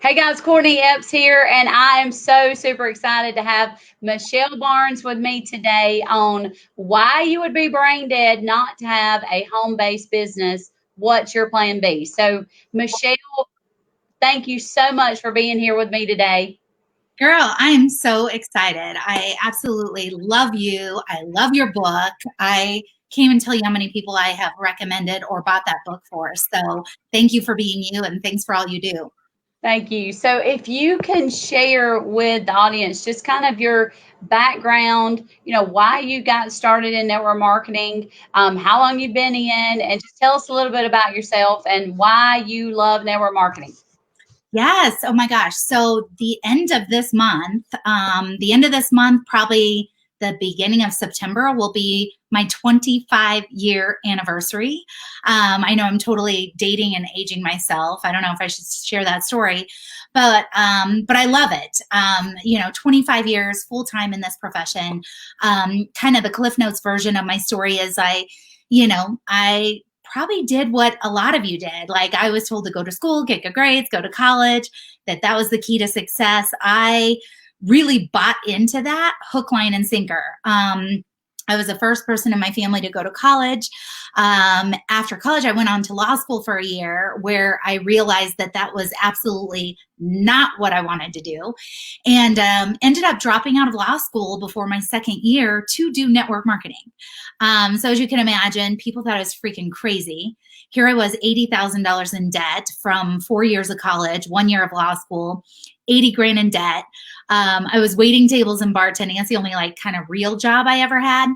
Hey guys, Courtney Epps here, and I am so super excited to have Michelle Barnes with me today on why you would be brain dead not to have a home based business. What's your plan B? So, Michelle, thank you so much for being here with me today. Girl, I am so excited. I absolutely love you. I love your book. I can't even tell you how many people I have recommended or bought that book for. So thank you for being you and thanks for all you do. Thank you. So, if you can share with the audience just kind of your background, why you got started in network marketing, how long you've been in, and just tell us a little bit about yourself and why you love network marketing. Yes. Oh my gosh. So the end of this month, probably the beginning of September will be my 25-year anniversary. I know I'm totally dating and aging myself. I don't know if I should share that story, but I love it. 25 years full time in this profession. Kind of the Cliff Notes version of my story is I probably did what a lot of you did. Like I was told to go to school, get good grades, go to college, that was the key to success. I really bought into that hook, line, and sinker. I was the first person in my family to go to college. After college, I went on to law school for a year where I realized that was absolutely not what I wanted to do, and ended up dropping out of law school before my second year to do network marketing. So as you can imagine, people thought I was freaking crazy. Here I was, $80,000 in debt from 4 years of college, 1 year of law school, 80 grand in debt. I was waiting tables and bartending. That's the only kind of real job I ever had.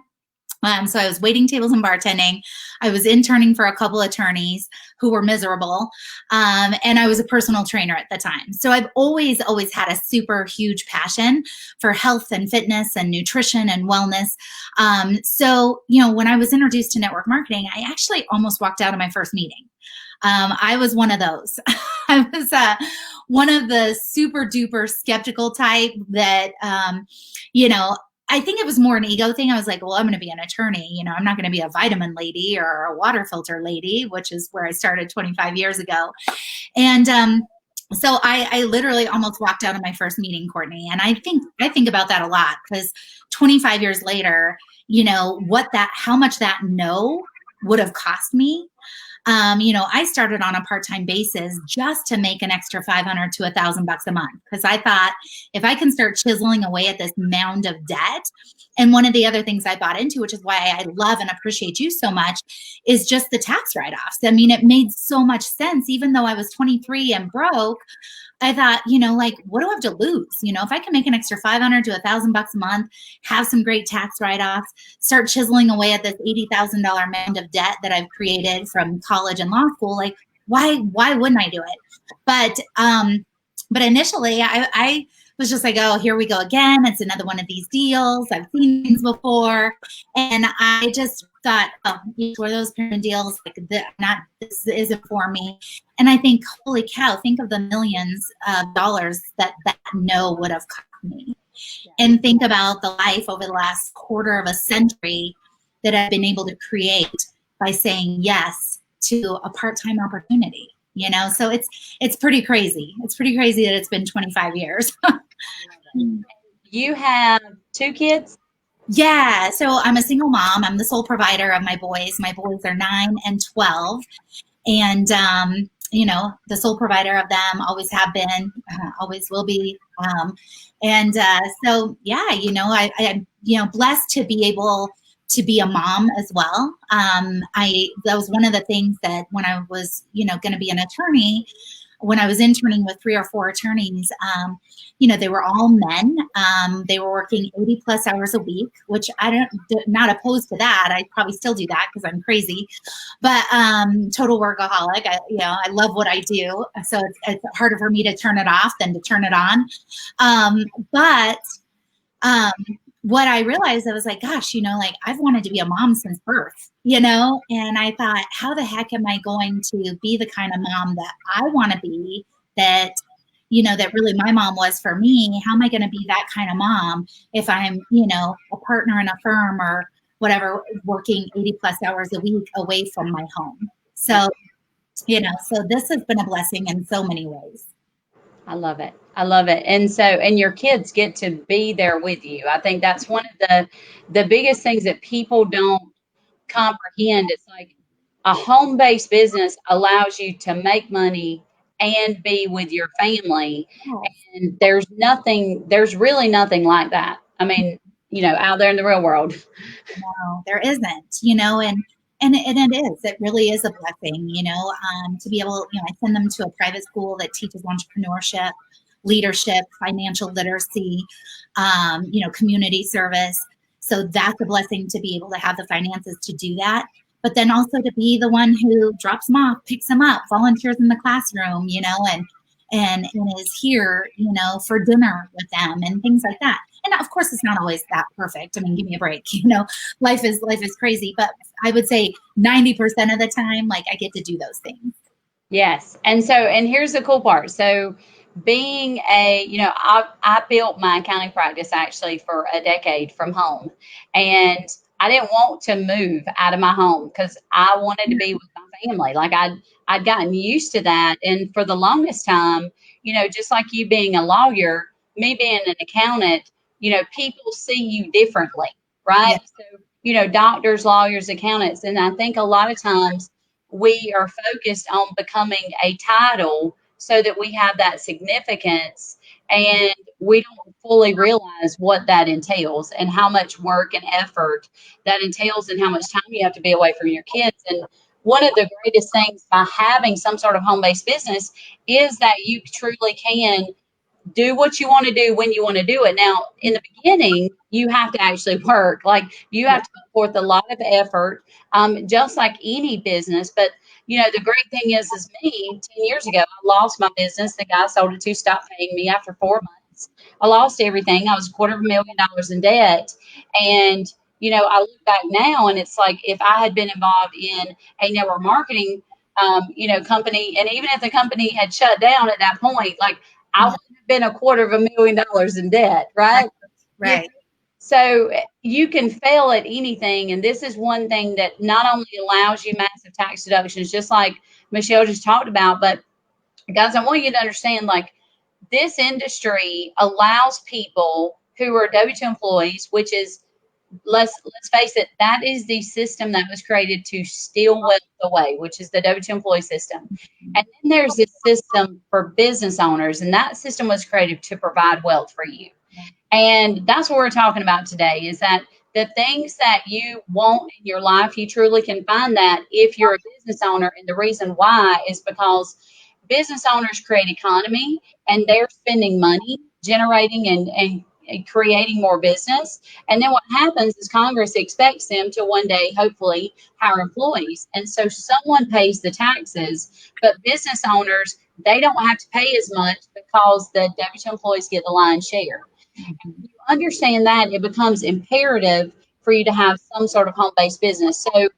So I was waiting tables and bartending. I was interning for a couple attorneys who were miserable. And I was a personal trainer at the time. So I've always had a super huge passion for health and fitness and nutrition and wellness. When I was introduced to network marketing, I actually almost walked out of my first meeting. I was one of those. I was one of the super duper skeptical type that, I think it was more an ego thing. I was like, well, I'm going to be an attorney. I'm not going to be a vitamin lady or a water filter lady, which is where I started 25 years ago. And so I literally almost walked out of my first meeting, Courtney. And I think about that a lot because 25 years later, how much that no would have cost me. I started on a part-time basis just to make an extra 500 to $1,000 a month. Cause I thought if I can start chiseling away at this mound of debt. And one of the other things I bought into, which is why I love and appreciate you so much, is just the tax write-offs. I mean, it made so much sense. Even though I was 23 and broke, I thought, what do I have to lose? If I can make an extra 500 to $1,000 a month, have some great tax write-offs, start chiseling away at this $80,000 mound of debt that I've created from college and law school, why wouldn't I do it? But initially I was just like, oh, here we go again. It's another one of these deals. I've seen things before. And I just thought, oh, each one of those pyramid deals, this isn't for me. And I think, holy cow, think of the millions of dollars that no would have cost me. And think about the life over the last quarter of a century that I've been able to create by saying yes to a part-time opportunity. So it's pretty crazy. It's pretty crazy that it's been 25 years. You have two kids? Yeah. So I'm a single mom. I'm the sole provider of my boys. My boys are 9 and 12. And, the sole provider of them, always have been, always will be. I'm, blessed to be able to be a mom as well. That was one of the things that when I was, going to be an attorney, when I was interning with 3 or 4 attorneys, they were all men. They were working 80 plus hours a week, which not opposed to that. I probably still do that because I'm crazy, but total workaholic. I love what I do. So it's harder for me to turn it off than to turn it on. What I realized, I was like, gosh, I've wanted to be a mom since birth, and I thought, how the heck am I going to be the kind of mom that I want to be, that really my mom was for me? How am I going to be that kind of mom if I'm, a partner in a firm or whatever, working 80 plus hours a week away from my home? So So this has been a blessing in so many ways. I love it. I love it. And your kids get to be there with you. I think that's one of the biggest things that people don't comprehend. It's like a home-based business allows you to make money and be with your family. And there's really nothing like that. I mean, out there in the real world. No, there isn't, and it really is a blessing, to be able, I send them to a private school that teaches entrepreneurship, leadership, financial literacy, community service. So that's a blessing to be able to have the finances to do that. But then also to be the one who drops them off, picks them up, volunteers in the classroom, and is here, for dinner with them and things like that. And of course, it's not always that perfect. I mean, give me a break. Life is crazy. But I would say 90% of the time, like, I get to do those things. Yes. And here's the cool part. So being I built my accounting practice actually for a decade from home. And I didn't want to move out of my home because I wanted to be with my family. Like I'd gotten used to that. And for the longest time, just like you being a lawyer, me being an accountant, people see you differently, right? Yeah. So, doctors, lawyers, accountants. And I think a lot of times we are focused on becoming a title so that we have that significance, and we don't fully realize what that entails and how much work and effort that entails and how much time you have to be away from your kids. And one of the greatest things by having some sort of home-based business is that you truly can do what you want to do when you want to do it. Now, in the beginning, you have to actually work. Like you have to put forth a lot of effort, just like any business. But the great thing is me, 10 years ago, I lost my business. The guy I sold it to stopped paying me after 4 months. I lost everything. I was $250,000 in debt. And, I look back now and it's like if I had been involved in a network marketing company, and even if the company had shut down at that point, like I wouldn't have been $250,000 in debt, right? Right. So you can fail at anything. And this is one thing that not only allows you massive tax deductions, just like Michelle just talked about, but guys, I want you to understand, like, this industry allows people who are W-2 employees, which is, let's face it, that is the system that was created to steal wealth away, which is the W-2 employee system. And then there's this system for business owners, and that system was created to provide wealth for you. And that's what we're talking about today, is that the things that you want in your life, you truly can find that if you're a business owner. And the reason why is because business owners create economy, and they're spending money generating and creating more business. And then what happens is Congress expects them to one day, hopefully, hire employees. And so someone pays the taxes, but business owners, they don't have to pay as much because the W-2 employees get the lion's share. If you understand that, it becomes imperative for you to have some sort of home-based business. So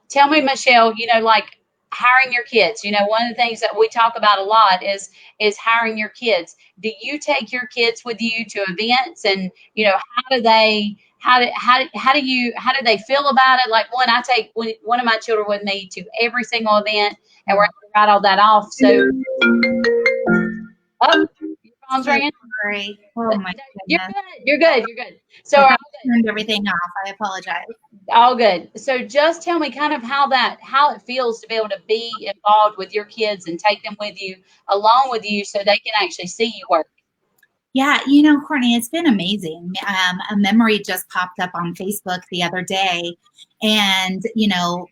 tell me, Michelle, like hiring your kids. One of the things that we talk about a lot is hiring your kids. Do you take your kids with you to events, and how do they feel about it? Like I take one of my children with me to every single event, and we're able to write all that off. So, oh, your phone's ringing. Sorry. Oh my goodness. You're good. So I turned everything off. I apologize. All good. So just tell me kind of how it feels to be able to be involved with your kids and take them with you, along with you, so they can actually see you work. Yeah, Courtney, it's been amazing. A memory just popped up on Facebook the other day. And,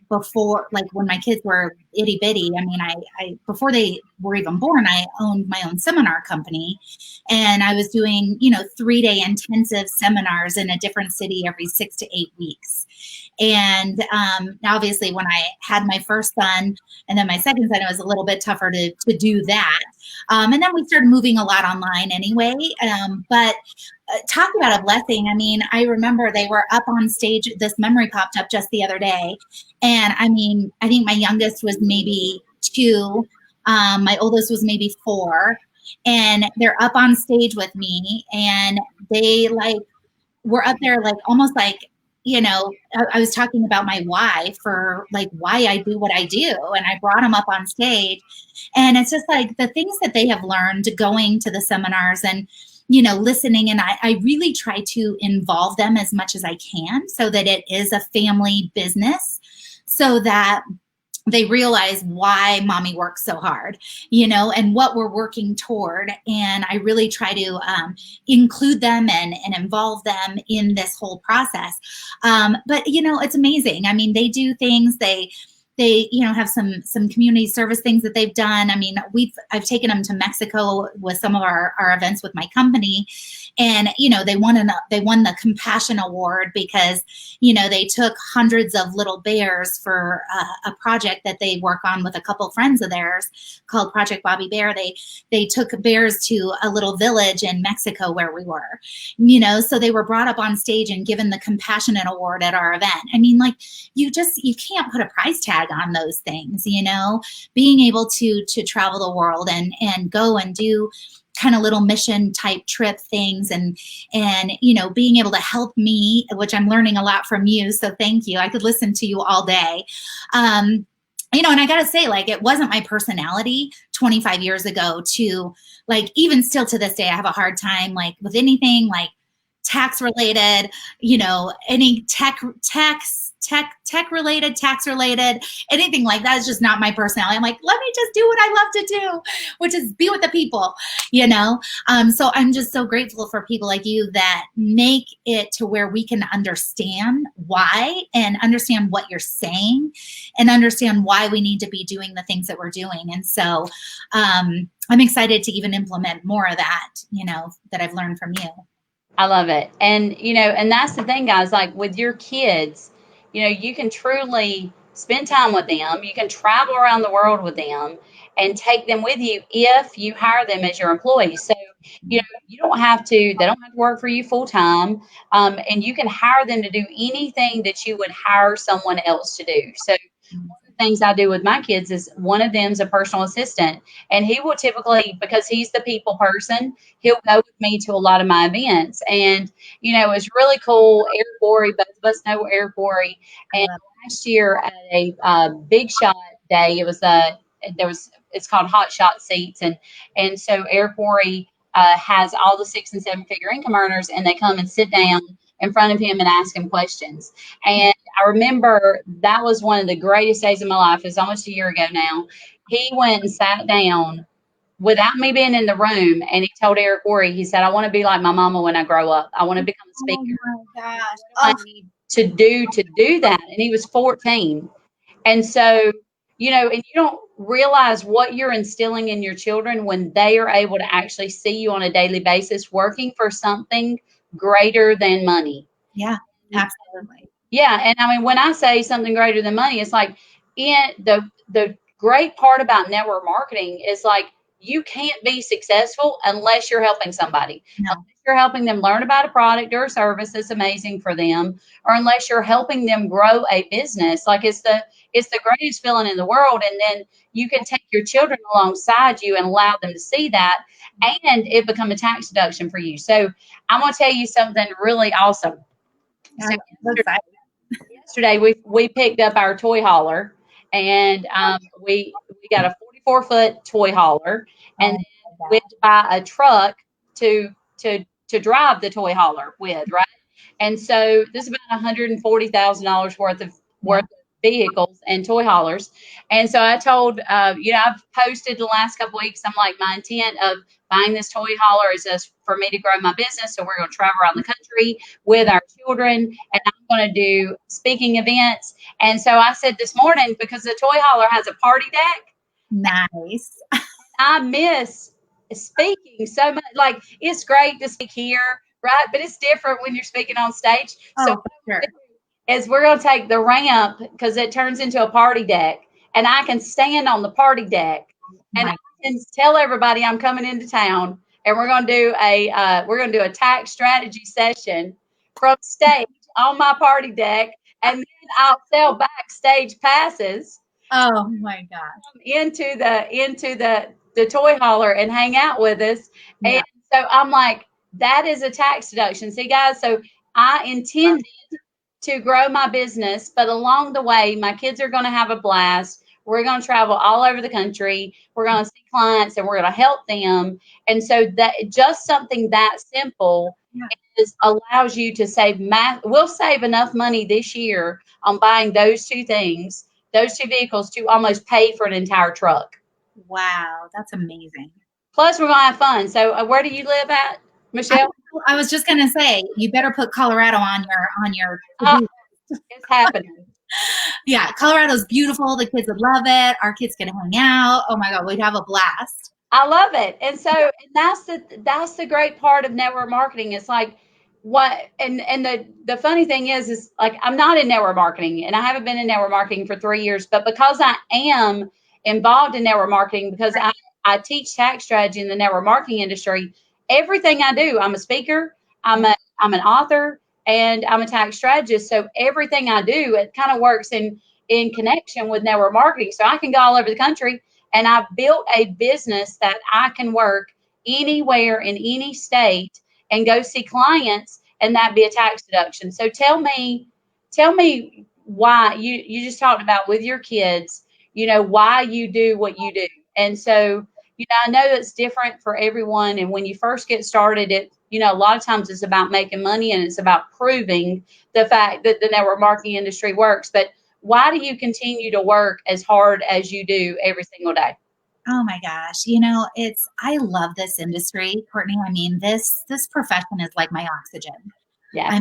before, like when my kids were itty bitty, I mean, I before they were even born, I owned my own seminar company. And I was doing, 3-day intensive seminars in a different city every 6 to 8 weeks. And obviously, when I had my first son and then my second son, it was a little bit tougher to do that. And then we started moving a lot online anyway. But talk about a blessing. I mean, I remember they were up on stage. This memory popped up just the other day. And I mean, I think my youngest was maybe 2. My oldest was maybe 4. And they're up on stage with me. And they were up there almost like I was talking about my why for like why I do what I do. And I brought them up on stage. And it's just like the things that they have learned going to the seminars and, listening. And I really try to involve them as much as I can so that it is a family business so that they realize why mommy works so hard, and what we're working toward. And I really try to include them and involve them in this whole process. But, it's amazing. I mean, they do things, they have some community service things that they've done. I mean, I've taken them to Mexico with some of our events with my company, and they won the Compassion Award because they took hundreds of little bears for a project that they work on with a couple friends of theirs called Project Bobby Bear. They took bears to a little village in Mexico where we were, so they were brought up on stage and given the Compassionate Award at our event. I mean, like you can't put a price tag on those things, being able to travel the world and go and do kind of little mission type trip things and being able to help me, which I'm learning a lot from you. So thank you. I could listen to you all day. And I got to say, like, it wasn't my personality 25 years ago to like, even still to this day, I have a hard time like with anything like tax related, any tech related, tax related, anything like that is just not my personality. I'm like, let me just do what I love to do, which is be with the people, so I'm just so grateful for people like you that make it to where we can understand why and understand what you're saying and understand why we need to be doing the things that we're doing. And so I'm excited to even implement more of that, that I've learned from you. I love it. And, and that's the thing, guys, like with your kids, you can truly spend time with them. You can travel around the world with them and take them with you if you hire them as your employees. So, you don't have to, they don't have to work for you full time. And you can hire them to do anything that you would hire someone else to do. So, things I do with my kids is one of them's a personal assistant, and he will typically, because he's the people person, he'll go with me to a lot of my events. And it's really cool. Eric Worre, both of us know Eric Worre, and last year at a big shot day, it's called Hot Shot Seats, and so Eric Worre has all the 6 and 7 figure income earners, and they come and sit down in front of him and ask him questions. And I remember that was one of the greatest days of my life. It's almost a year ago now. He went and sat down without me being in the room, and he told Eric Worre, he said, I want to be like my mama when I grow up. I want to become a speaker. Oh my gosh. I need to do that. And he was 14. And so, and you don't realize what you're instilling in your children when they are able to actually see you on a daily basis working for something greater than money. Yeah, absolutely. Yeah. And I mean, when I say something greater than money, it's like the great part about network marketing is like you can't be successful unless you're helping somebody. No. Unless you're helping them learn about a product or a service that's amazing for them, or unless you're helping them grow a business. Like it's the greatest feeling in the world. And then you can take your children alongside you and allow them to see that, and it become a tax deduction for you. So I'm going to tell you something really awesome. So yesterday we picked up our toy hauler, and we got a 44-foot toy hauler, and we had to buy a truck to drive the toy hauler with, right? And so this is about $140,000 worth of vehicles and toy haulers. And so I told, I've posted the last couple weeks, I'm like, my intent of buying this toy hauler is just for me to grow my business. So we're going to travel around the country with our children, and I'm going to do speaking events. And so I said this morning, because the toy hauler has a party deck. Nice. I miss speaking so much. Like, it's great to speak here, right? But it's different when you're speaking on stage. So sure. Is we're going to take the ramp, because it turns into a party deck, and I can stand on the party deck and I can tell everybody I'm coming into town, and we're going to do a tax strategy session from stage on my party deck, and then I'll sell backstage passes. Oh my gosh! Into the toy hauler and hang out with us. Yeah. And so I'm like, that is a tax deduction. See, guys, so I intended to grow my business, but along the way, my kids are going to have a blast. We're going to travel all over the country. We're going to see clients and we're going to help them. And so that just something that simple is allows you to save we'll save enough money this year on buying those two things, those two vehicles to almost pay for an entire truck. Wow, that's amazing. Plus, we're going to have fun. So, where do you live at, Michelle? I was just gonna say, you better put Colorado on your it's happening. Yeah, Colorado's beautiful. The kids would love it. Our kids can hang out. Oh my God, we'd have a blast. I love it. And so that's the great part of network marketing. It's like and the funny thing is like I'm not in network marketing and I haven't been in network marketing for 3 years, but because I am involved in network marketing, because I teach tax strategy in the network marketing industry, everything I do, I'm a speaker, I'm an author, and I'm a tax strategist. So everything I do, it kind of works in connection with network marketing. So I can go all over the country, and I've built a business that I can work anywhere in any state and go see clients, and that be a tax deduction. So tell me why you just talked about with your kids, why you do what you do. And so, I know that's different for everyone. And when you first get started, a lot of times it's about making money and it's about proving the fact that the network marketing industry works. But why do you continue to work as hard as you do every single day? Oh my gosh. I love this industry, Courtney. I mean, this profession is like my oxygen. Yeah.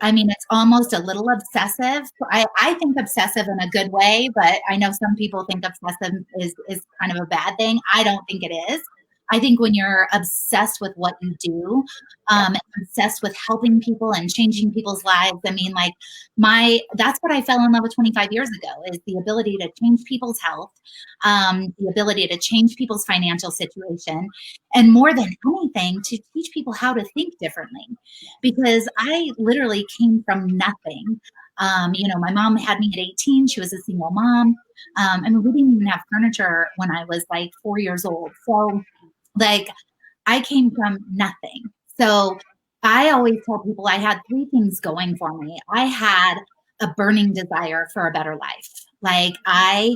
I mean, it's almost a little obsessive. I think obsessive in a good way, but I know some people think obsessive is kind of a bad thing. I don't think it is. I think when you're obsessed with what you do, obsessed with helping people and changing people's lives, I mean, like that's what I fell in love with 25 years ago, is the ability to change people's health, the ability to change people's financial situation, and more than anything, to teach people how to think differently. Because I literally came from nothing. My mom had me at 18. She was a single mom. I mean, we didn't even have furniture when I was like 4 years old. So like I came from nothing. So I always tell people I had 3 things going for me. I had a burning desire for a better life. Like I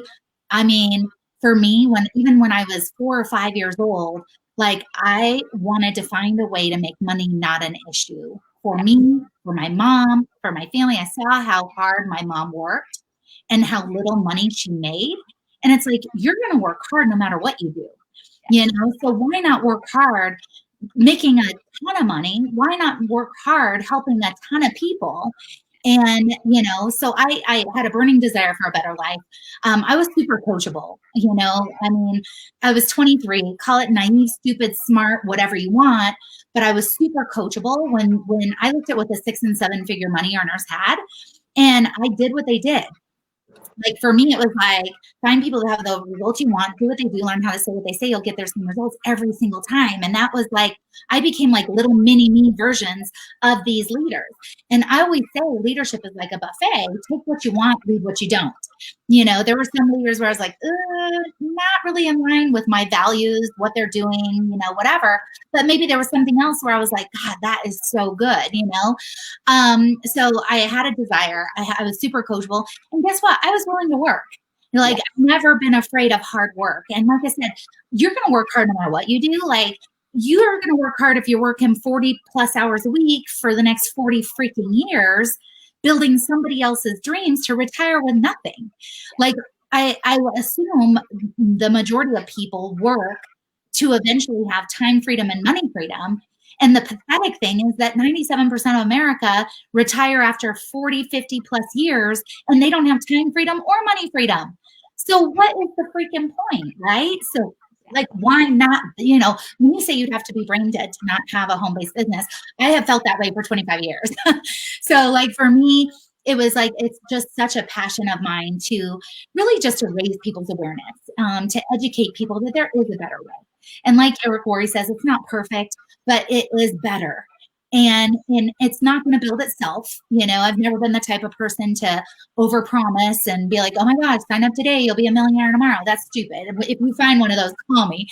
mean, for me, even when I was 4 or 5 years old, like I wanted to find a way to make money not an issue for me, for my mom, for my family. I saw how hard my mom worked and how little money she made. And it's like, you're going to work hard no matter what you do. So why not work hard making a ton of money? Why not work hard helping a ton of people? And, so I had a burning desire for a better life. I was super coachable, I mean, I was 23, call it naive, stupid, smart, whatever you want, but I was super coachable when I looked at what the 6 and 7 figure money earners had, and I did what they did. Like for me, it was like, find people that have the results you want, do what they do, learn how to say what they say, you'll get their same results every single time. And that was like, I became like little mini me versions of these leaders. And I always say leadership is like a buffet. Take what you want, leave what you don't. There were some leaders where I was like, not really in line with my values, what they're doing, whatever. But maybe there was something else where I was like, God, that is so good, So I had a desire. I was super coachable. And guess what? I was willing to work. I've never been afraid of hard work. And like I said, you're going to work hard no matter what you do. Like you're going to work hard if you're working 40 plus hours a week for the next 40 freaking years, building somebody else's dreams to retire with nothing. Like I assume the majority of people work to eventually have time freedom and money freedom. And the pathetic thing is that 97% of America retire after 40, 50 plus years, and they don't have time freedom or money freedom. So what is the freaking point, right? So like, why not, when you say you'd have to be brain dead to not have a home-based business, I have felt that way for 25 years. So like for me, it was like, it's just such a passion of mine to really just to raise people's awareness, to educate people that there is a better way. And like Eric Worre says, it's not perfect, but it is better. And it's not going to build itself. I've never been the type of person to overpromise and be like, oh my God, sign up today, you'll be a millionaire tomorrow. That's stupid. If you find one of those, call me.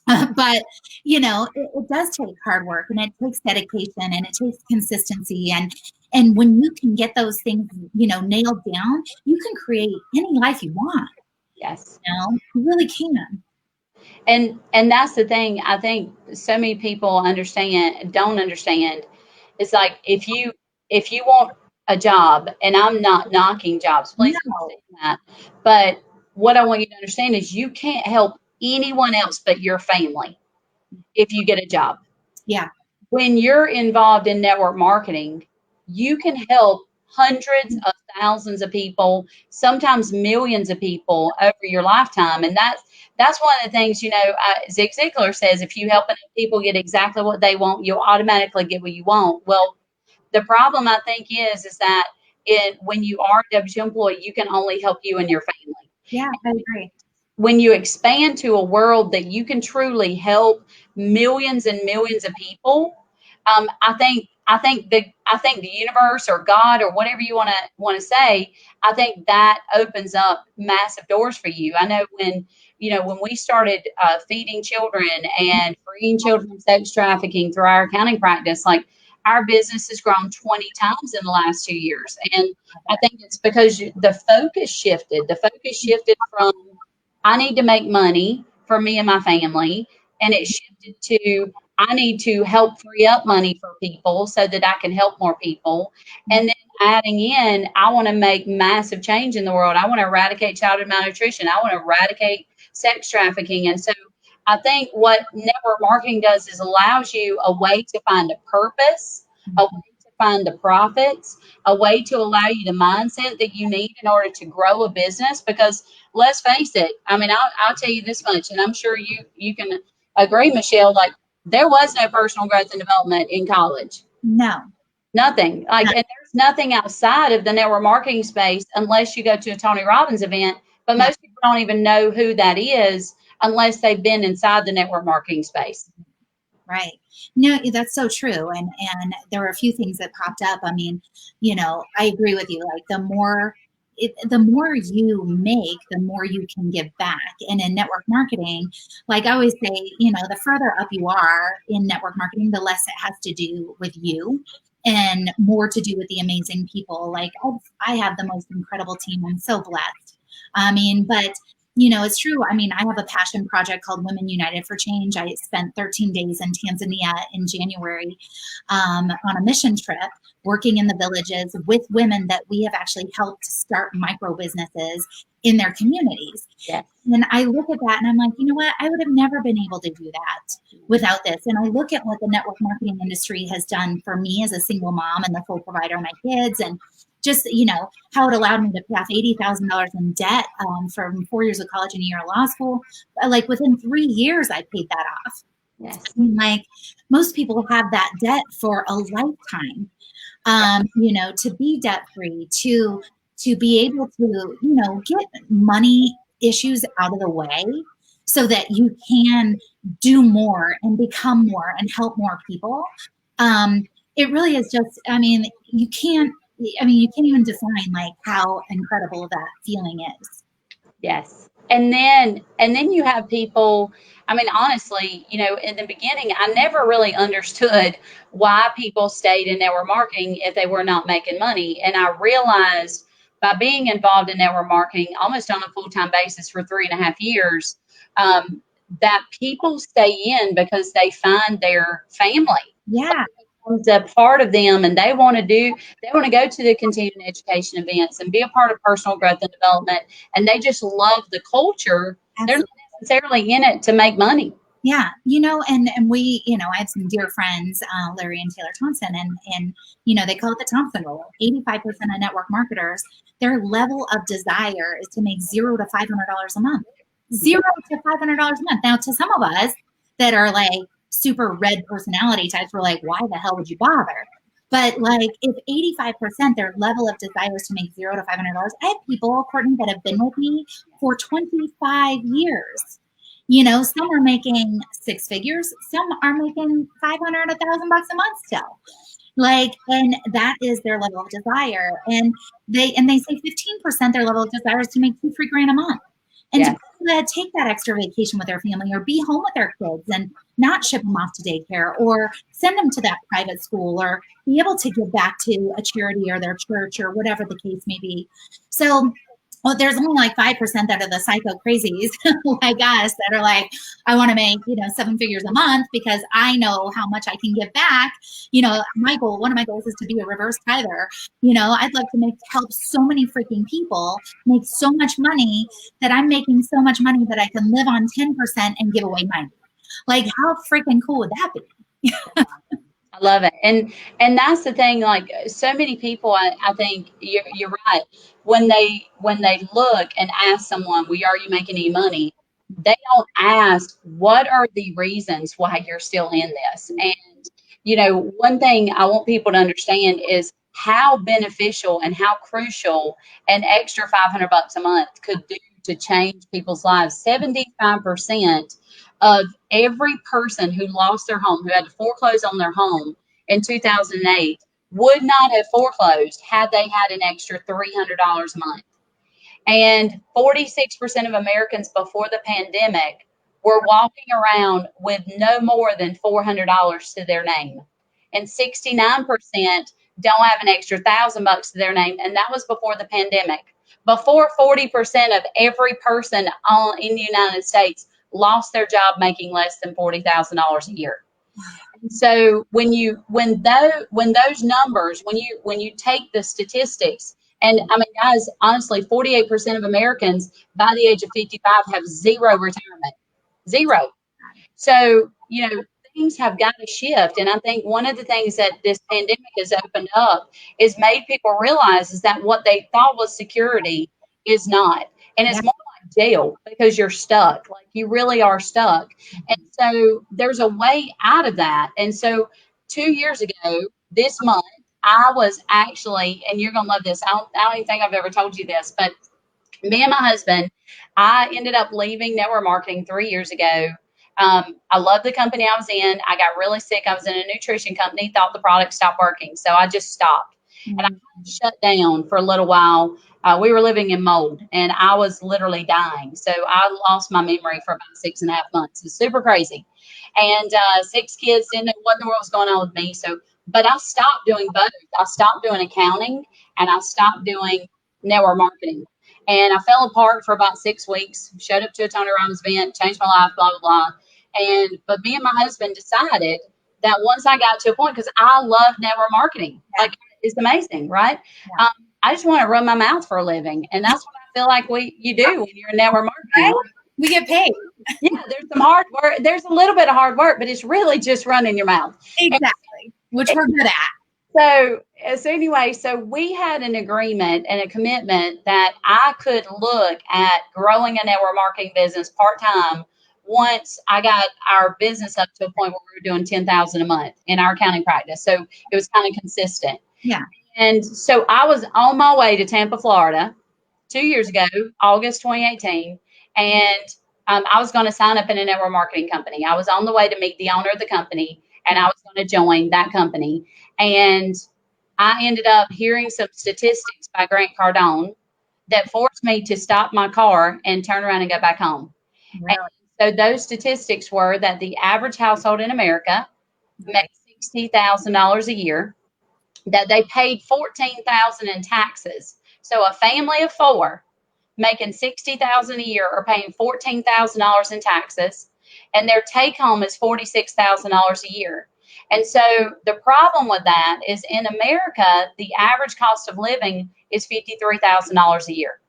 But, it does take hard work, and it takes dedication, and it takes consistency. And when you can get those things, nailed down, you can create any life you want. Yes. You really can. And that's the thing. I think so many people don't understand. It's like if you want a job, and I'm not knocking jobs, please No. understand that. But what I want you to understand is you can't help anyone else but your family if you get a job. Yeah. When you're involved in network marketing, you can help hundreds of thousands of people, sometimes millions of people over your lifetime. And that's one of the things, Zig Ziglar says, if you help enough people get exactly what they want, you'll automatically get what you want. Well, the problem I think is that when you are a W-2 employee, you can only help you and your family. Yeah, I agree. When you expand to a world that you can truly help millions and millions of people, I think the universe or God or whatever you want to say, I think that opens up massive doors for you. I know when we started feeding children and freeing children from sex trafficking through our accounting practice, like our business has grown 20 times in the last 2 years, and I think it's because the focus shifted. The focus shifted from I need to make money for me and my family. And it shifted to I need to help free up money for people so that I can help more people. And then adding in, I want to make massive change in the world. I want to eradicate childhood malnutrition. I want to eradicate sex trafficking. And so I think what network marketing does is allows you a way to find a purpose, a way to find the profits, a way to allow you the mindset that you need in order to grow a business. Because let's face it, I mean, I'll tell you this much, and I'm sure you can agree, Michelle, like there was no personal growth and development in college. No. Nothing. Like, and there's nothing outside of the network marketing space unless you go to a Tony Robbins event. But most people don't even know who that is unless they've been inside the network marketing space. Right. No, that's so true. And there were a few things that popped up. I mean, I agree with you. Like the more you make, the more you can give back. And in network marketing, like I always say, the further up you are in network marketing, the less it has to do with you and more to do with the amazing people. Like I have the most incredible team. I'm so blessed. I mean, but it's true. I mean, I have a passion project called Women United for Change. I spent 13 days in Tanzania in January on a mission trip, working in the villages with women that we have actually helped start micro businesses in their communities. Yeah. And I look at that and I'm like, you know what? I would have never been able to do that without this. And I look at what the network marketing industry has done for me as a single mom and the full provider of my kids, and just, how it allowed me to pay off $80,000 in debt from 4 years of college and a year of law school. Like within 3 years, I paid that off. Yes. Like most people have that debt for a lifetime. To be debt free, to be able to, get money issues out of the way so that you can do more and become more and help more people. It really is just, you can't even define like how incredible that feeling is. Yes. And then you have people, I mean, honestly, in the beginning, I never really understood why people stayed in network marketing if they were not making money. And I realized by being involved in network marketing almost on a full-time basis for 3.5 years, that people stay in because they find their family. Yeah. It's a part of them, and they want to go to the continuing education events and be a part of personal growth and development, and they just love the culture. Absolutely. They're not necessarily in it to make money. Yeah, and we, I have some dear friends, Larry and Taylor Thompson, and they call it the Thompson rule. 85% of network marketers, their level of desire is to make $0 to $500 a month. $0 to $500 a month. Now, to some of us that are like super red personality types, we're like, why the hell would you bother? But like, if 85% their level of desire is to make $0 to $500, I have people, Courtney, that have been with me for 25 years. Some are making six figures, some are making 500, $1,000 a month still. Like, and that is their level of desire. And they say 15% their level of desire is to make $2-3 grand a month. And to be able to take that extra vacation with their family or be home with their kids and not ship them off to daycare or send them to that private school or be able to give back to a charity or their church or whatever the case may be. So there's only like 5% that are the psycho crazies like us that are like, I want to make, 7 figures a month because I know how much I can give back. One of my goals is to be a reverse tither. I'd love to help so many freaking people make so much money that I'm making so much money that I can live on 10% and give away money. Like, how freaking cool would that be? I love it. And that's the thing, like so many people, I think you're right. When they look and ask someone, well, are you making any money? They don't ask what are the reasons why you're still in this. And one thing I want people to understand is how beneficial and how crucial an extra $500 a month could do to change people's lives. 75% of every person who lost their home, who had to foreclose on their home in 2008, would not have foreclosed had they had an extra $300 a month. And 46% of Americans before the pandemic were walking around with no more than $400 to their name. And 69% don't have an extra $1,000 to their name. And that was before the pandemic. Before 40% of every person in the United States lost their job making less than $40,000 a year. So when those numbers, when you take the statistics, and I mean, guys, honestly, 48% of Americans by the age of 55 have zero retirement, zero. So things have got to shift, and I think one of the things that this pandemic has opened up is made people realize is that what they thought was security is not, and it's more like jail because you're stuck, like you really are stuck. And so there's a way out of that. And so 2 years ago this month, I was actually, and you're gonna love this. I don't even think I've ever told you this, but me and my husband, I ended up leaving network marketing 3 years ago. I loved the company I was in. I got really sick. I was in a nutrition company, thought the product stopped working. So I just stopped. And I shut down for a little while. We were living in mold and I was literally dying. So I lost my memory for about 6.5 months. It's super crazy. And 6 kids, didn't know what in the world was going on with me. So, but I stopped doing both. I stopped doing accounting and I stopped doing network marketing. And I fell apart for about 6 weeks, showed up to a Tony Robbins event, changed my life, blah, blah, blah. But me and my husband decided that once I got to a point, because I love network marketing, like it's amazing, right? Yeah. I just want to run my mouth for a living. And that's what I feel like you do when you're in network marketing. Right? We get paid. Yeah, there's some hard work. There's a little bit of hard work, but it's really just running your mouth. Exactly, which we're good at. So anyway, so we had an agreement and a commitment that I could look at growing a network marketing business part-time once I got our business up to a point where we were doing $10,000 a month in our accounting practice. So it was kind of consistent. Yeah. And so I was on my way to Tampa, Florida 2 years ago, August 2018. And I was going to sign up in a network marketing company. I was on the way to meet the owner of the company and I was going to join that company. And I ended up hearing some statistics by Grant Cardone that forced me to stop my car and turn around and go back home. Really? And so those statistics were that the average household in America made $60,000 a year, that they paid $14,000 in taxes. So a family of 4 making $60,000 a year are paying $14,000 in taxes, and their take home is $46,000 a year. And so the problem with that is in America, the average cost of living is $53,000 a year.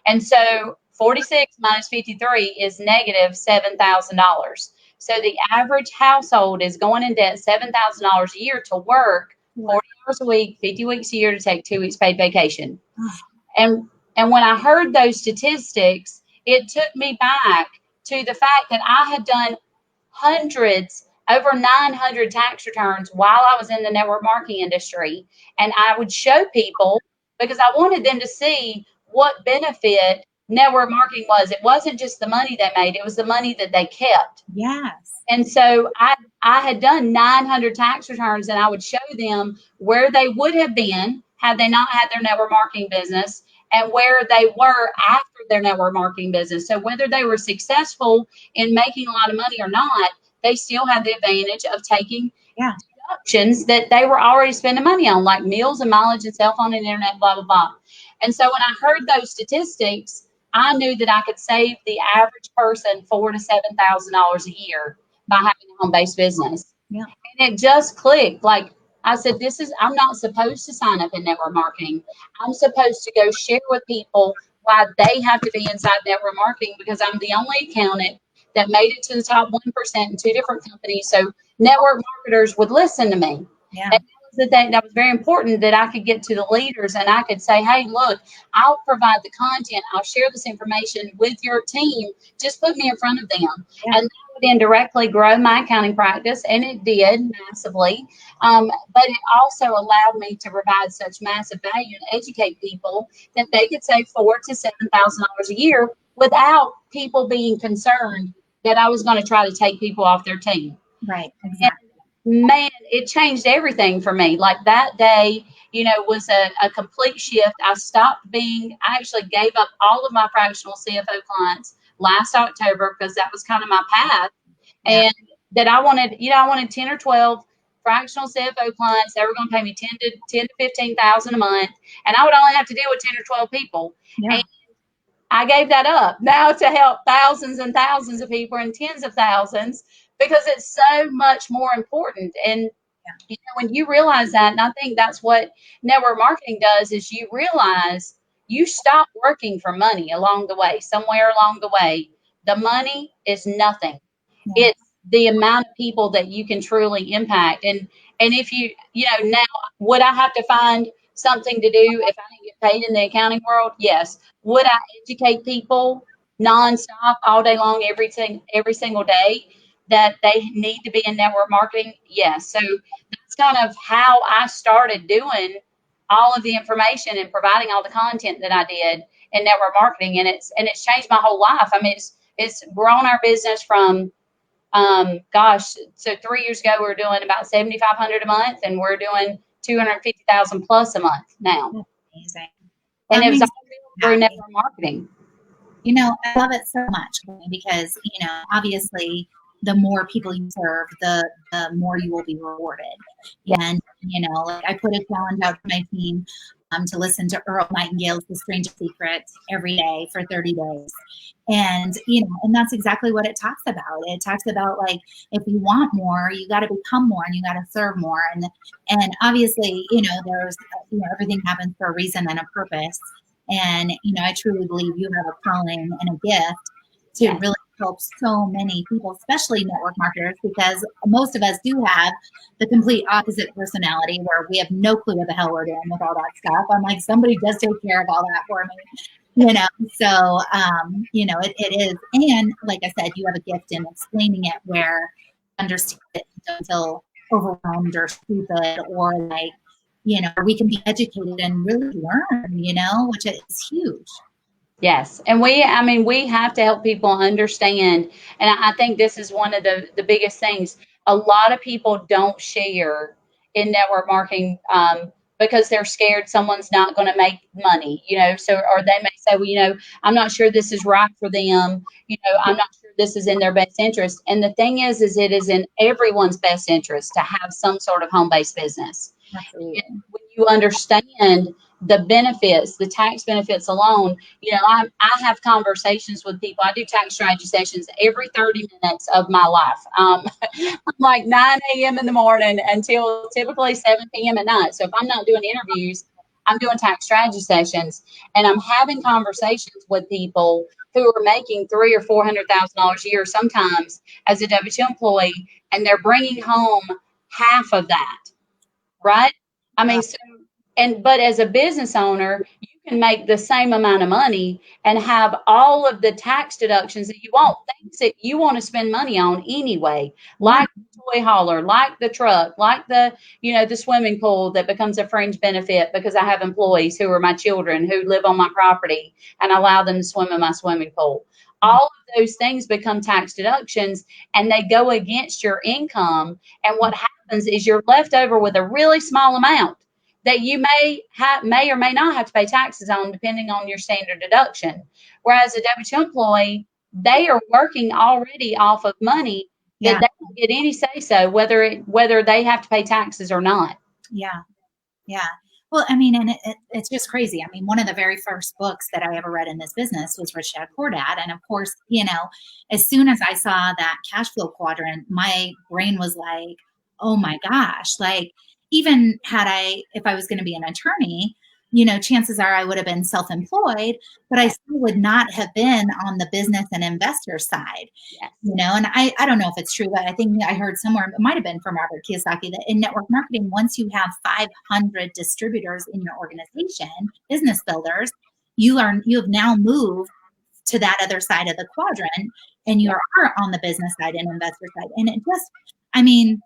And so 46 minus 53 is negative $7,000. So the average household is going in debt $7,000 a year to work 40 hours a week, 50 weeks a year to take 2 weeks paid vacation. And when I heard those statistics, it took me back to the fact that I had done over 900 tax returns while I was in the network marketing industry. And I would show people because I wanted them to see what benefit network marketing was. It wasn't just the money they made, it was the money that they kept. Yes. And so I had done 900 tax returns and I would show them where they would have been had they not had their network marketing business and where they were after their network marketing business. So whether they were successful in making a lot of money or not, they still had the advantage of taking deductions that they were already spending money on, like meals and mileage and cell phone and internet, blah, blah, blah. And so when I heard those statistics, I knew that I could save the average person $4,000 to $7,000 a year by having a home-based business. Yeah. And it just clicked. Like I said, I'm not supposed to sign up in network marketing. I'm supposed to go share with people why they have to be inside network marketing, because I'm the only accountant that made it to the top 1% in 2 different companies. So network marketers would listen to me. Yeah. And that was the thing that was very important, that I could get to the leaders and I could say, hey, look, I'll provide the content. I'll share this information with your team. Just put me in front of them. Yeah. And that would indirectly grow my accounting practice. And it did massively. But it also allowed me to provide such massive value and educate people that they could save $4,000 to $7,000 a year without people being concerned that I was going to try to take people off their team. Right. Exactly. And man, it changed everything for me. Like that day, was a complete shift. I actually gave up all of my fractional CFO clients last October, because that was kind of my path. Yeah. And that I wanted 10 or 12 fractional CFO clients that were going to pay me 10 to 15,000 a month. And I would only have to deal with 10 or 12 people. Yeah. And I gave that up now to help thousands and thousands of people and tens of thousands, because it's so much more important. And when you realize that, and I think that's what network marketing does, is you realize you stop working for money along the way, somewhere along the way. The money is nothing. Yeah. It's the amount of people that you can truly impact. And if now, would I have to find something to do if I didn't get paid in the accounting world? Yes. Would I educate people nonstop all day long, every single day, that they need to be in network marketing? Yes. So that's kind of how I started doing all of the information and providing all the content that I did in network marketing. And it's changed my whole life. I mean, it's grown our business from, so 3 years ago, we were doing about 7,500 a month, and we're doing 250,000 plus a month now. That's amazing. And it was all through network marketing. I love it so much, because, obviously the more people you serve, the more you will be rewarded. And, like I put a challenge out to my team to listen to Earl Nightingale's The Strangest Secret every day for 30 days. And, and that's exactly what it talks about. It talks about, like, if you want more, you got to become more, and you got to serve more. And obviously, there's, everything happens for a reason and a purpose. And, I truly believe you have a calling and a gift to really help so many people, especially network marketers, because most of us do have the complete opposite personality, where we have no clue what the hell we're doing with all that stuff. I'm like, somebody does take care of all that for me, So, it is. And like I said, you have a gift in explaining it, where you understand it, don't feel overwhelmed or stupid, or like, we can be educated and really learn, which is huge. Yes. And we have to help people understand. And I think this is one of the biggest things. A lot of people don't share in network marketing because they're scared someone's not going to make money, or they may say, well, I'm not sure this is right for them. I'm not sure this is in their best interest. And the thing is it is in everyone's best interest to have some sort of home-based business. Absolutely. And when you understand the benefits, the tax benefits alone, I have conversations with people. I do tax strategy sessions every 30 minutes of my life. Like 9 a.m. in the morning until typically 7 p.m. at night. So if I'm not doing interviews, I'm doing tax strategy sessions, and I'm having conversations with people who are making $300,000 or $400,000 a year sometimes as a W-2 employee, and they're bringing home half of that. Right? I mean, but as a business owner, you can make the same amount of money and have all of the tax deductions that you want, things that you want to spend money on anyway, like the toy hauler, like the truck, like the swimming pool that becomes a fringe benefit because I have employees who are my children who live on my property and I allow them to swim in my swimming pool. All of those things become tax deductions, and they go against your income. And what happens is you're left over with a really small amount that you may or may not have to pay taxes on, depending on your standard deduction. Whereas a W-2 employee, they are working already off of money that Yeah. they don't get any say so whether they have to pay taxes or not. Yeah. Yeah. Well, I mean, and it's just crazy. I mean, one of the very first books that I ever read in this business was Rich Dad Poor Dad. And of course, as soon as I saw that cash flow quadrant, my brain was like, oh my gosh, like even if I was going to be an attorney, chances are I would have been self-employed, but I still would not have been on the business and investor side. Yes. And I don't know if it's true, but I think I heard somewhere, it might have been from Robert Kiyosaki, that in network marketing, once you have 500 distributors in your organization, business builders, you have now moved to that other side of the quadrant, and you are on the business side and investor side. And it just, I mean,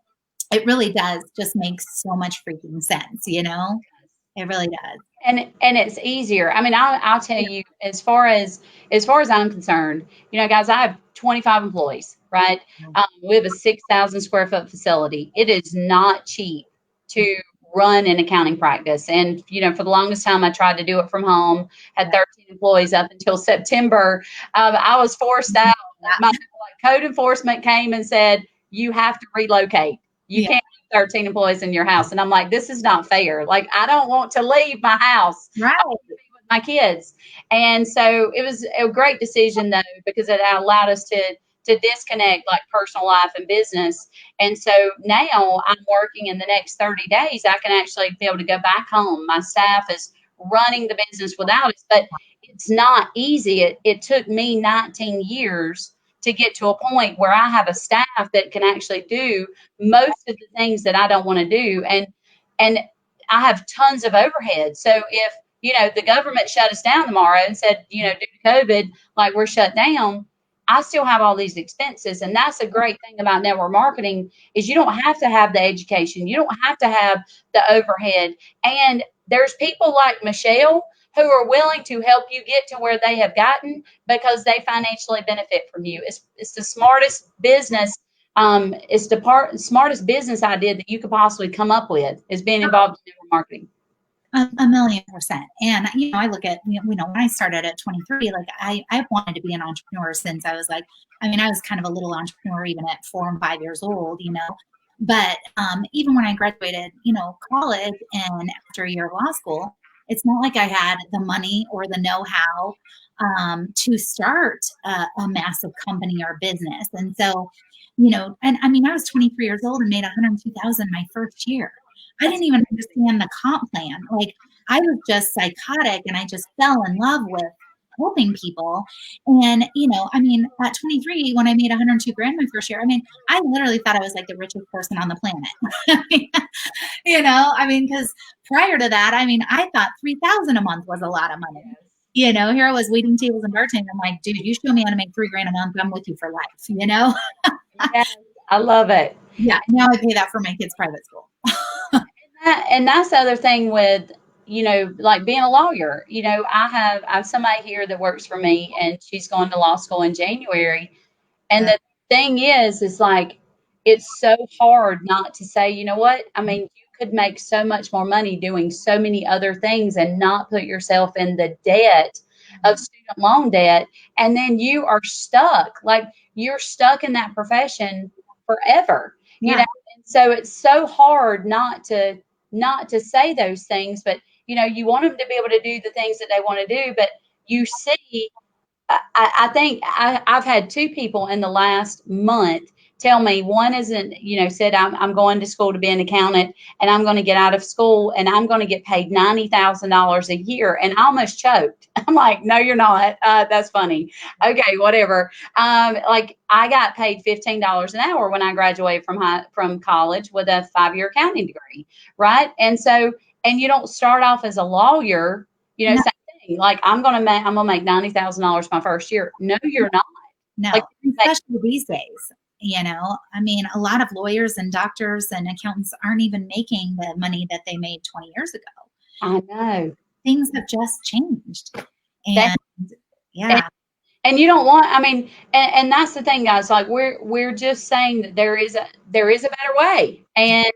it really does just make so much freaking sense, It really does. And it's easier. I mean, I'll tell you, as far as I'm concerned, guys, I have 25 employees, right? We have a 6,000 square foot facility. It is not cheap to run an accounting practice. And, for the longest time, I tried to do it from home, had 13 employees up until September. I was forced out. My code enforcement came and said, you have to relocate. You can't have 13 employees in your house. And I'm like, this is not fair. Like, I don't want to leave my house. Right. I want to be with my kids. And so it was a great decision, though, because it allowed us to disconnect like personal life and business. And so now I'm working in the next 30 days. I can actually be able to go back home. My staff is running the business without us, but it's not easy. It took me 19 years to get to a point where I have a staff that can actually do most of the things that I don't want to do. And I have tons of overhead. So if, the government shut us down tomorrow and said, due to COVID, like we're shut down, I still have all these expenses. And that's a great thing about network marketing is you don't have to have the education. You don't have to have the overhead. And there's people like Michelle who are willing to help you get to where they have gotten because they financially benefit from you. It's the smartest business. It's the smartest business idea that you could possibly come up with is being involved in network marketing. 1,000,000%. And, I look at, when I started at 23, like I wanted to be an entrepreneur since I was I was kind of a little entrepreneur even at 4 and 5 years old, but even when I graduated, college and after a year of law school, it's not like I had the money or the know-how to start a massive company or business. And so, and I mean, I was 23 years old and made 102,000 my first year. I didn't even understand the comp plan. Like I was just psychotic and I just fell in love with helping people. And, at 23, when I made 102 grand my first year, I literally thought I was like the richest person on the planet. Because prior to that, I thought 3,000 a month was a lot of money. Here I was waiting tables and bartending. I'm like, dude, you show me how to make 3 grand a month. I'm with you for life, Yes, I love it. Yeah. Now I pay that for my kids' private school. And that's the other thing with, like being a lawyer. I have somebody here that works for me and she's going to law school in January. And the thing is like, it's so hard not to say, you know what? You could make so much more money doing so many other things and not put yourself in the debt of student loan debt. And then you are stuck. Like you're stuck in that profession forever, And so it's so hard not to say those things, but you want them to be able to do the things that they want to do. But you see, I think I've had 2 people in the last month tell me, one isn't, said I'm going to school to be an accountant and I'm going to get out of school and I'm going to get paid $90,000 a year. And I almost choked. I'm like, no, you're not. That's funny. Okay, whatever. Like I got paid $15 an hour when I graduated from college with a 5-year accounting degree. Right. And so, and you don't start off as a lawyer, No. Like I'm gonna make $90,000 my first year. No, you're not. No, like, especially these days. A lot of lawyers and doctors and accountants aren't even making the money that they made 20 years ago. I know. Things have just changed. And yeah. And you don't want, and that's the thing, guys, like we're just saying that there is a better way. And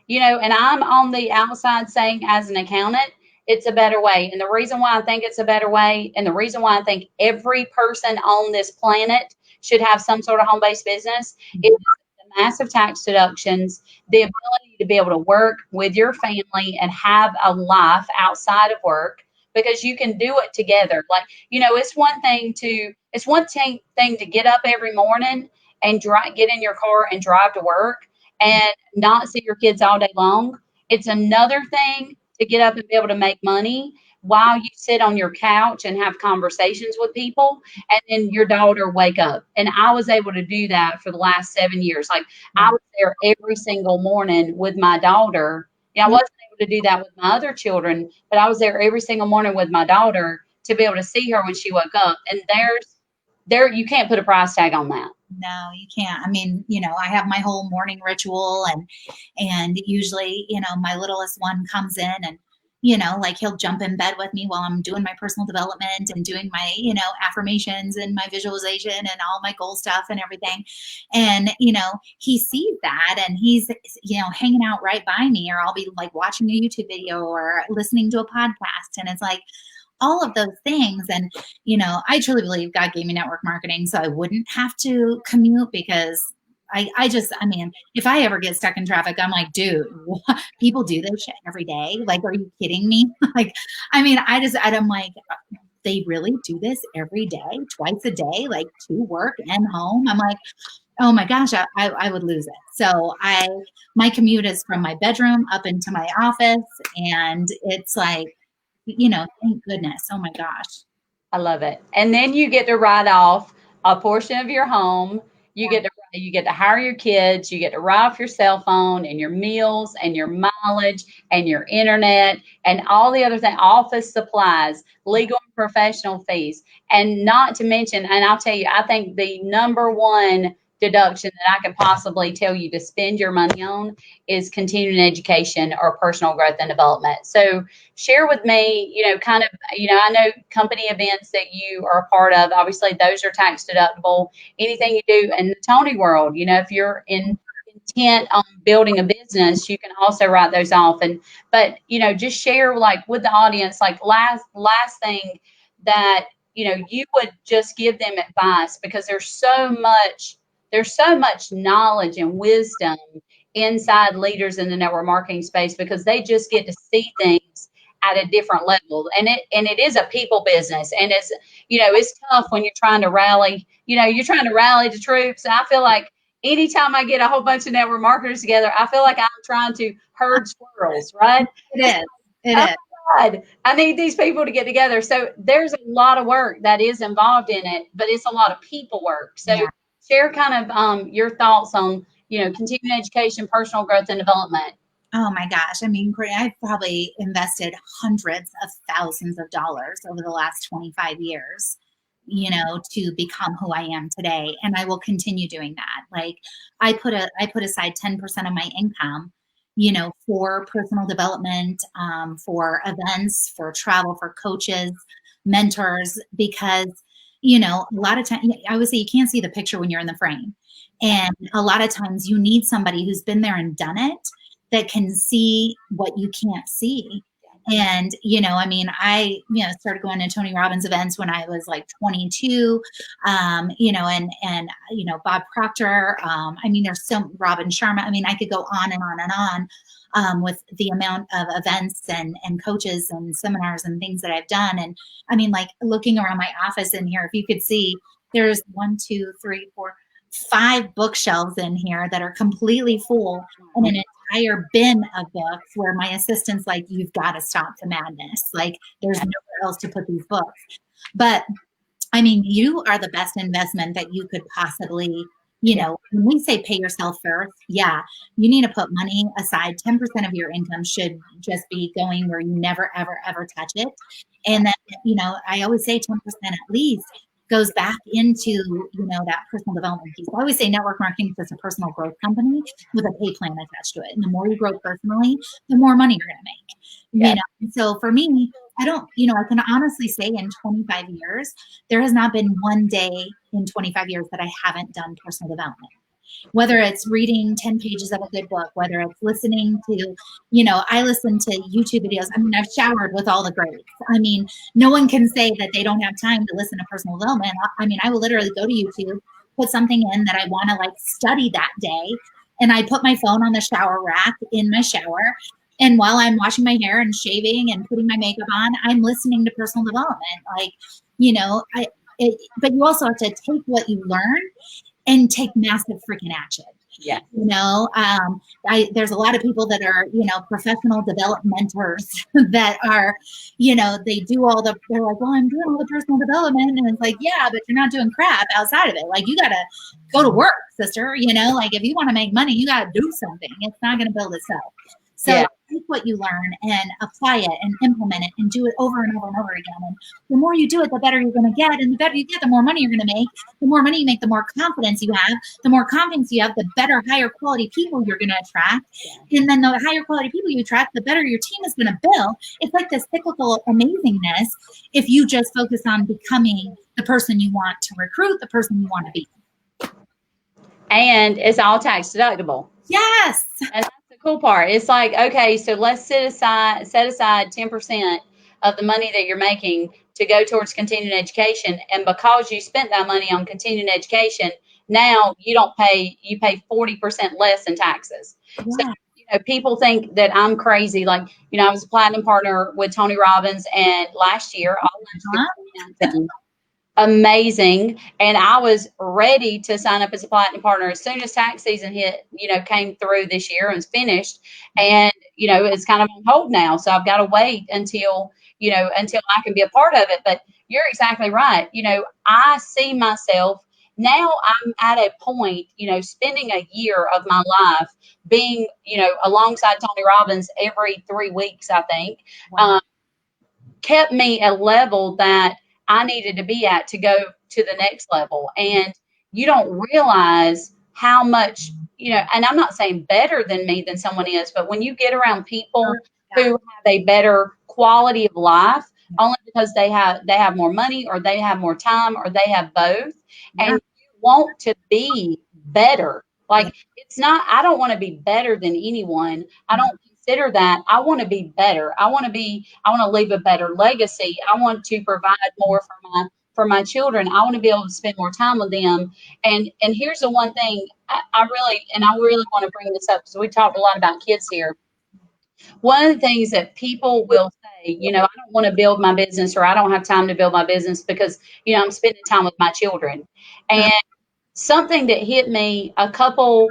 And I'm on the outside saying, as an accountant, it's a better way. And the reason why I think it's a better way, and the reason why I think every person on this planet should have some sort of home based business is the massive tax deductions, the ability to be able to work with your family and have a life outside of work because you can do it together. Like, it's one thing to get up every morning and get in your car and drive to work and not see your kids all day long. It's another thing to get up and be able to make money while you sit on your couch and have conversations with people and then your daughter wake up. And I was able to do that for the last 7 years. Like I was there every single morning with my daughter. I wasn't able to do that with my other children, but I was there every single morning with my daughter to be able to see her when she woke up. And you can't put a price tag on that. No, you can't. I mean, I have my whole morning ritual and usually, my littlest one comes in and, like he'll jump in bed with me while I'm doing my personal development and doing my, affirmations and my visualization and all my goal stuff and everything. And, he sees that and he's, hanging out right by me, or I'll be like watching a YouTube video or listening to a podcast. And it's like, all of those things. And, I truly believe God gave me network marketing so I wouldn't have to commute, because I mean, if I ever get stuck in traffic, I'm like, dude, people do this shit every day. Like, are you kidding me? Like, I mean, I'm like, they really do this every day, twice a day, like to work and home. I'm like, oh my gosh, I would lose it. So my commute is from my bedroom up into my office, and it's like, thank goodness. Oh my gosh. I love it. And then you get to write off a portion of your home. You get to hire your kids. You get to write off your cell phone and your meals and your mileage and your internet and all the other things, office supplies, legal and professional fees, and not to mention. And I'll tell you, I think the number one deduction that I can possibly tell you to spend your money on is continuing education or personal growth and development. So share with me, kind of, I know company events that you are a part of, obviously those are tax deductible. Anything you do in the Tony world, if you're intent on building a business, you can also write those off. But just share like with the audience, like last thing that, you would just give them advice, because there's so much knowledge and wisdom inside leaders in the network marketing space, because they just get to see things at a different level. And it is a people business. And it's tough when you're trying to rally, the troops. And I feel like anytime I get a whole bunch of network marketers together, I feel like I'm trying to herd squirrels, right? It is. It is. God, I need these people to get together. So there's a lot of work that is involved in it, but it's a lot of people work. So share kind of your thoughts on, continuing education, personal growth and development. Oh my gosh. I mean, I've probably invested hundreds of thousands of dollars over the last 25 years, to become who I am today. And I will continue doing that. Like I put aside 10% of my income, for personal development, for events, for travel, for coaches, mentors, because, a lot of times I would say you can't see the picture when you're in the frame. And a lot of times you need somebody who's been there and done it that can see what you can't see. And, I mean, I, started going to Tony Robbins events when I was like 22, and Bob Proctor. I mean, there's some Robin Sharma. I mean, I could go on and on and on with the amount of events and coaches and seminars and things that I've done. And I mean, like looking around my office in here, if you could see, there's 1, 2, 3, 4, 5 bookshelves in here that are completely full, and an entire bin of books where my assistant's like, you've got to stop the madness. Like there's nowhere else to put these books. But I mean, you are the best investment that you could possibly, when we say pay yourself first, yeah, you need to put money aside. 10% of your income should just be going where you never, ever, ever touch it. And then, I always say 10% at least goes back into, that personal development piece. I always say network marketing is a personal growth company with a pay plan attached to it. And the more you grow personally, the more money you're going to make. And so for me, I can honestly say in 25 years, there has not been one day in 25 years that I haven't done personal development. whether it's reading 10 pages of a good book, whether it's listening to, I listen to YouTube videos. I mean, I've showered with all the greats. I mean, no one can say that they don't have time to listen to personal development. I mean, I will literally go to YouTube, put something in that I want to like study that day, and I put my phone on the shower rack in my shower. And while I'm washing my hair and shaving and putting my makeup on, I'm listening to personal development. Like, but you also have to take what you learn and take massive freaking action. Yeah. There's a lot of people that are, professional developmenters that are, they do they're like, well, I'm doing all the personal development. And it's like, yeah, but you're not doing crap outside of it. Like, you got to go to work, sister. Like, if you want to make money, you got to do something. It's not going to build itself. So take what you learn and apply it and implement it and do it over and over and over again. And the more you do it, the better you're going to get. And the better you get, the more money you're going to make. The more money you make, the more confidence you have. The more confidence you have, the better, higher quality people you're going to attract. And then the higher quality people you attract, the better your team is going to build. It's like this cyclical amazingness if you just focus on becoming the person you want to recruit, the person you want to be. And it's all tax deductible. Yes. And that's the cool part. It's like, okay, so let's set aside 10% of the money that you're making to go towards continuing education. And because you spent that money on continuing education, now you pay 40% less in taxes. Yeah. So, people think that I'm crazy. Like, I was a platinum partner with Tony Robbins, and last year, amazing. And I was ready to sign up as a platinum partner as soon as tax season hit, came through this year and was finished. And, it's kind of on hold now. So I've got to wait until I can be a part of it. But you're exactly right. I see myself now. I'm at a point, spending a year of my life being, alongside Tony Robbins every 3 weeks, I think. Wow. Kept me a level that I needed to be at to go to the next level. And you don't realize how much, and I'm not saying better than me than someone is, but when you get around people who have a better quality of life, only because they have more money, or they have more time, or they have both, and you want to be better. Like, it's not, I don't want to be better than anyone. I don't consider that. I want to be better. I want to leave a better legacy. I want to provide more for my children. I want to be able to spend more time with them. And here's the one thing I really want to bring this up, because we talked a lot about kids here. One of the things that people will say, I don't want to build my business, or I don't have time to build my business because, I'm spending time with my children. And something that hit me a couple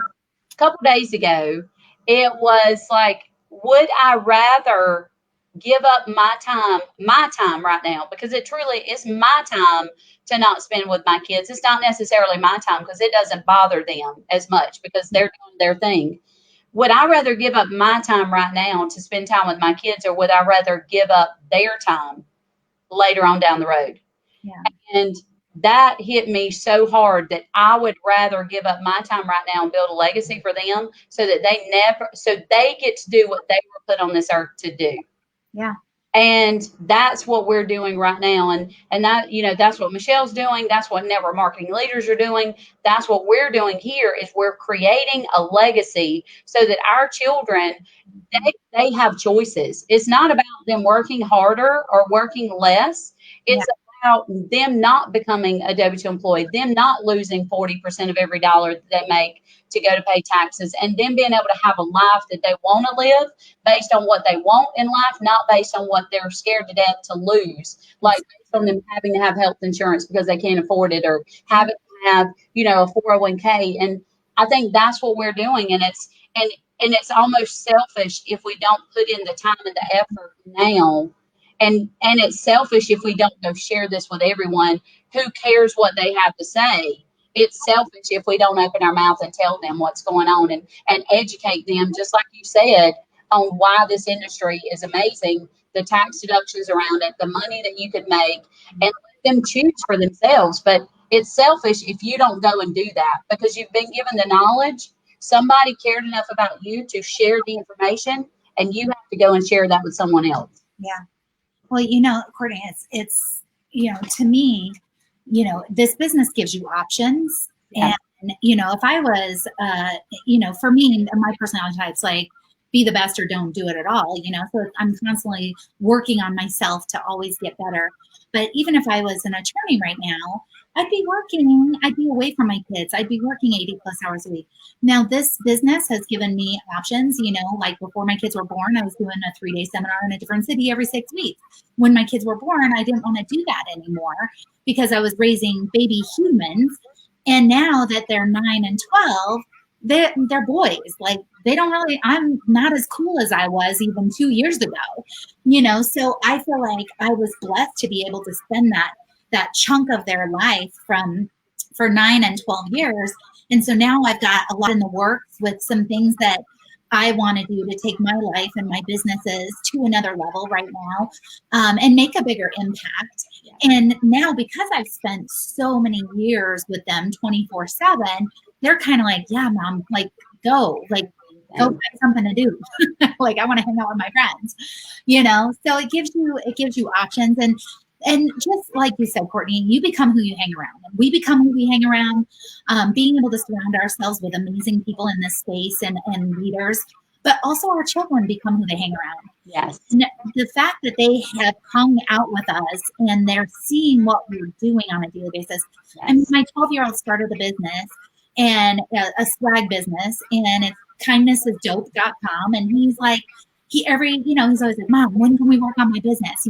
days ago, it was like, would I rather give up my time right now? Because it truly is my time to not spend with my kids. It's not necessarily my time, because it doesn't bother them as much because they're doing their thing. Would I rather give up my time right now to spend time with my kids, or would I rather give up their time later on down the road? Yeah. And that hit me so hard that I would rather give up my time right now and build a legacy for them, so that they get to do what they were put on this earth to do. Yeah. And that's what we're doing right now. And that, that's what Michelle's doing. That's what network marketing leaders are doing. That's what we're doing here, is we're creating a legacy so that our children, they have choices. It's not about them working harder or working less. It's about them not becoming a W-2 employee, them not losing 40% of every dollar that they make to go to pay taxes, and them being able to have a life that they want to live based on what they want in life, not based on what they're scared to death to lose, like based on them having to have health insurance because they can't afford it, or having to have, a 401k. And I think that's what we're doing. And it's almost selfish if we don't put in the time and the effort now. And it's selfish if we don't go share this with everyone. Who cares what they have to say? It's selfish if we don't open our mouth and tell them what's going on and educate them, just like you said, on why this industry is amazing, the tax deductions around it, the money that you could make, and let them choose for themselves. But it's selfish if you don't go and do that, because you've been given the knowledge. Somebody cared enough about you to share the information, and you have to go and share that with someone else. Yeah. Well, Courtney, it's to me, this business gives you options, and if I was, for me, my personality type's like, be the best or don't do it at all, so I'm constantly working on myself to always get better. But even if I was an attorney right now, I'd be away from my kids. I'd be working 80 plus hours a week. Now, this business has given me options, like before my kids were born, I was doing a 3-day seminar in a different city every 6 weeks. When my kids were born, I didn't want to do that anymore because I was raising baby humans. And now that they're 9 and 12, they're boys. Like I'm not as cool as I was even 2 years ago, so I feel like I was blessed to be able to spend that chunk of their life for 9 and 12 years. And so now I've got a lot in the works with some things that I want to do to take my life and my businesses to another level right now, and make a bigger impact. And now, because I've spent so many years with them 24/7, they're kind of like, yeah, mom, like, go find something to do. Like, I want to hang out with my friends, so it gives you options. And just like you said, Courtney, you become who you hang around. And we become who we hang around. Being able to surround ourselves with amazing people in this space and leaders, but also our children become who they hang around. Yes. And the fact that they have hung out with us and they're seeing what we're doing on a daily basis. Yes. And my 12-year-old started a business and a swag business, and it's kindnessisdope.com. And he's like, he's always like, Mom, when can we work on my business?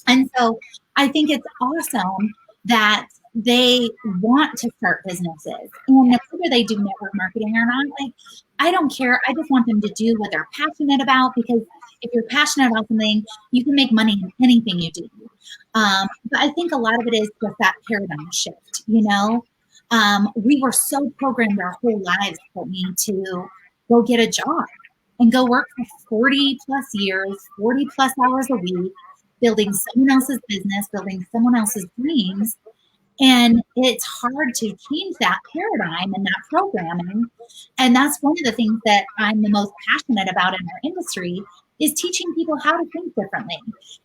And so I think it's awesome that they want to start businesses. And whether they do network marketing or not, like, I don't care. I just want them to do what they're passionate about, because if you're passionate about something, you can make money in anything you do. But I think a lot of it is just that paradigm shift, we were so programmed our whole lives, Courtney, to go get a job and go work for 40 plus years, 40 plus hours a week, building someone else's business, building someone else's dreams. And it's hard to change that paradigm and that programming. And that's one of the things that I'm the most passionate about in our industry, is teaching people how to think differently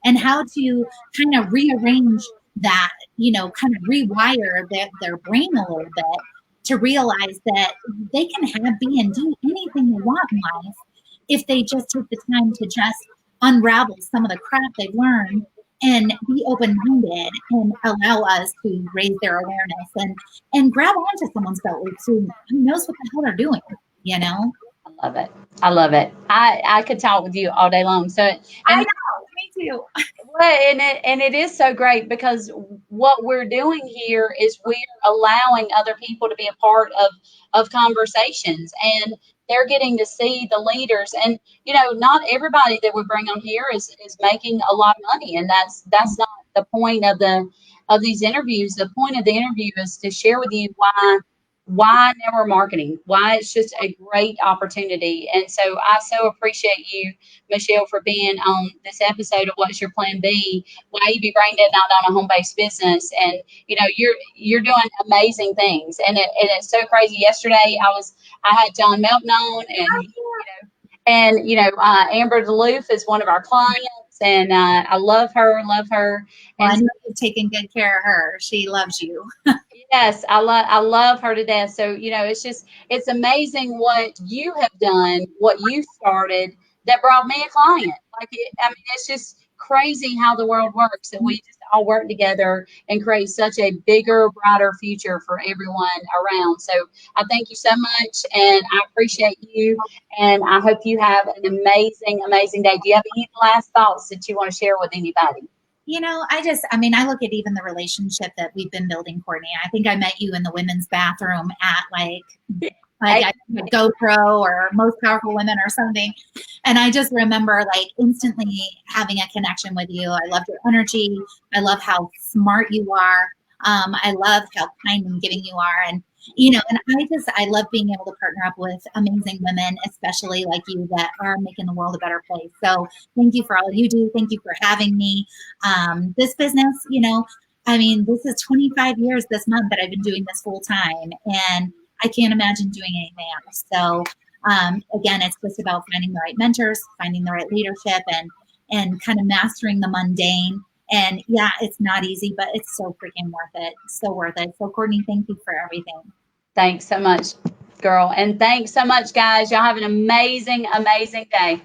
and how to kind of rearrange that, kind of rewire their brain a little bit to realize that they can be and do anything they want in life if they just take the time to just unravel some of the crap they've learned and be open-minded and allow us to raise their awareness and grab onto someone's belt loops who knows what the hell they're doing, I love it. I love it. I could talk with you all day long. So I know, me too. Well, and it is so great, because what we're doing here is we're allowing other people to be a part of conversations, and they're getting to see the leaders. And not everybody that we bring on here is making a lot of money, and that's not the point of these interviews. The point of the interview is to share with you why network marketing, why it's just a great opportunity. And so I so appreciate you, Michelle, for being on this episode of What's Your Plan B, why you be brain dead not on a home-based business. And you're doing amazing things, and it's so crazy. Yesterday I had John Melton on, and Amber Duluth is one of our clients, and I love her. Well, I know you've taken good care of her. She loves you. Yes, I love her to death. So, it's amazing what you have done, what you started that brought me a client. It's just crazy how the world works, and we just all work together and create such a bigger, brighter future for everyone around. So I thank you so much, and I appreciate you, and I hope you have an amazing, amazing day. Do you have any last thoughts that you want to share with anybody? I look at even the relationship that we've been building, Courtney. I think I met you in the women's bathroom at like a GoPro or Most Powerful Women or something. And I just remember like instantly having a connection with you. I love your energy. I love how smart you are. I love how kind and giving you are. And I love being able to partner up with amazing women, especially like you, that are making the world a better place. So thank you for all you do. Thank you for having me. This business, this is 25 years this month that I've been doing this full time, and I can't imagine doing anything else. So again, it's just about finding the right mentors, finding the right leadership, and kind of mastering the mundane. And yeah, it's not easy, but it's so freaking worth it. So worth it. So Courtney, thank you for everything. Thanks so much, girl. And thanks so much, guys. Y'all have an amazing, amazing day.